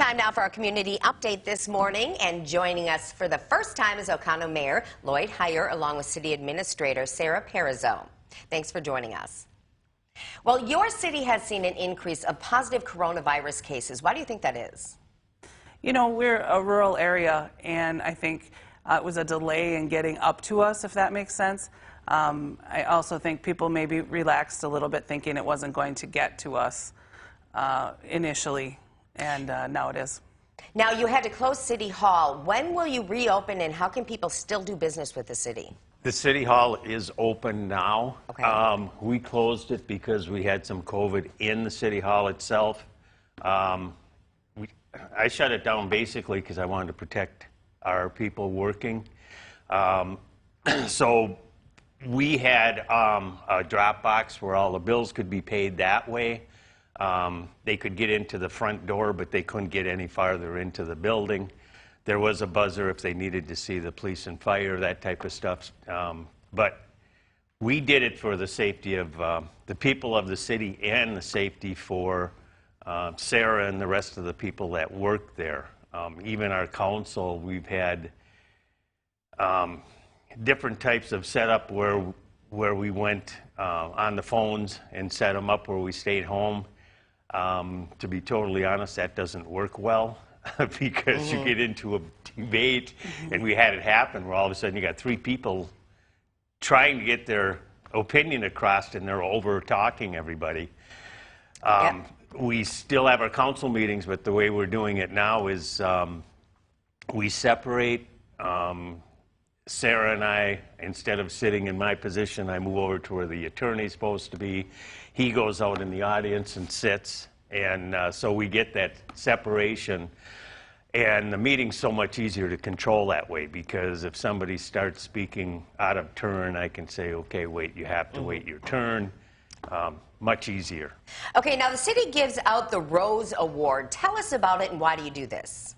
Time now for our community update this morning, and joining us for the first time is Oconto Mayor Lloyd Heyer, along with City Administrator Sarah Parizeau. Thanks for joining us. Well, your city has seen an increase of positive coronavirus cases. Why do you think that is? You know, we're a rural area, and I think it was a delay in getting up to us, if that makes sense. I also think people maybe relaxed a little bit, thinking it wasn't going to get to us initially, and now it is. Now, you had to close City Hall. When will you reopen, and how can people still do business with the city? The City Hall is open now. Okay. We closed it because we had some COVID in the City Hall itself. I shut it down basically because I wanted to protect our people working. So we had a drop box where all the bills could be paid that way. They could get into the front door, but they couldn't get any farther into the building. There was a buzzer if they needed to see the police and fire, that type of stuff. But we did it for the safety of the people of the city and the safety for Sarah and the rest of the people that work there. Even our council, we've had different types of setup where we went on the phones and set them up where we stayed home. To be totally honest, that doesn't work well because you get into a debate, and we had it happen where all of a sudden you got three people trying to get their opinion across, and they're over talking everybody. Yep. We still have our council meetings, but the way we're doing it now is we separate. Sarah and I, instead of sitting in my position, I move over to where the attorney's supposed to be. He goes out in the audience and sits, and so we get that separation. And the meeting's so much easier to control that way, because if somebody starts speaking out of turn, I can say, okay, wait, you have to wait your turn. Much easier. Okay, now the city gives out the Rose Award. Tell us about it, and why do you do this?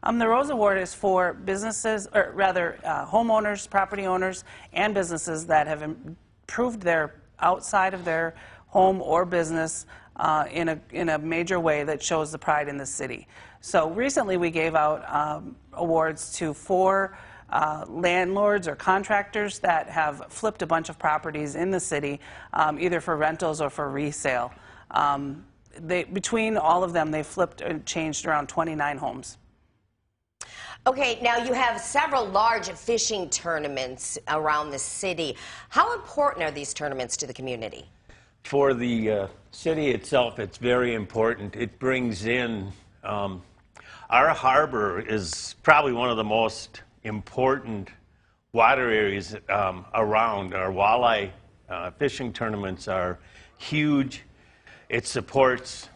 The Rose Award is for businesses, or rather homeowners, property owners, and businesses that have improved their outside of their home or business in a major way that shows the pride in the city. So recently we gave out awards to 4 landlords or contractors that have flipped a bunch of properties in the city, either for rentals or for resale. Between all of them, they flipped and changed around 29 homes. Okay, now you have several large fishing tournaments around the city. How important are these tournaments to the community? For the city itself, it's very important. It brings in, our harbor is probably one of the most important water areas around. Our walleye fishing tournaments are huge. It supports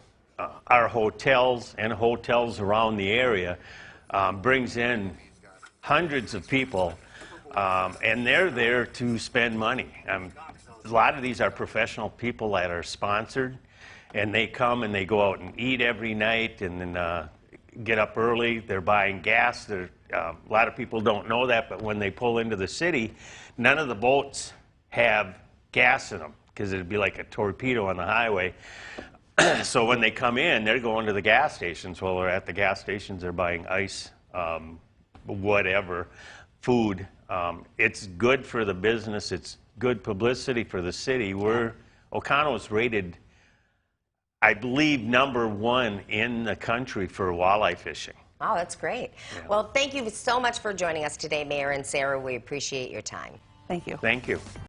our hotels and hotels around the area. Brings in hundreds of people, and they're there to spend money. A lot of these are professional people that are sponsored, and they come and they go out and eat every night, and then get up early. They're buying gas. A lot of people don't know that, but when they pull into the city, none of the boats have gas in them, because it'd be like a torpedo on the highway. So when they come in, they're going to the gas stations. While they're at the gas stations, they're buying ice, whatever, food. It's good for the business. It's good publicity for the city. Oconto is rated, I believe, #1 in the country for walleye fishing. Oh, that's great. Yeah. Well, thank you so much for joining us today, Mayor and Sarah. We appreciate your time. Thank you. Thank you.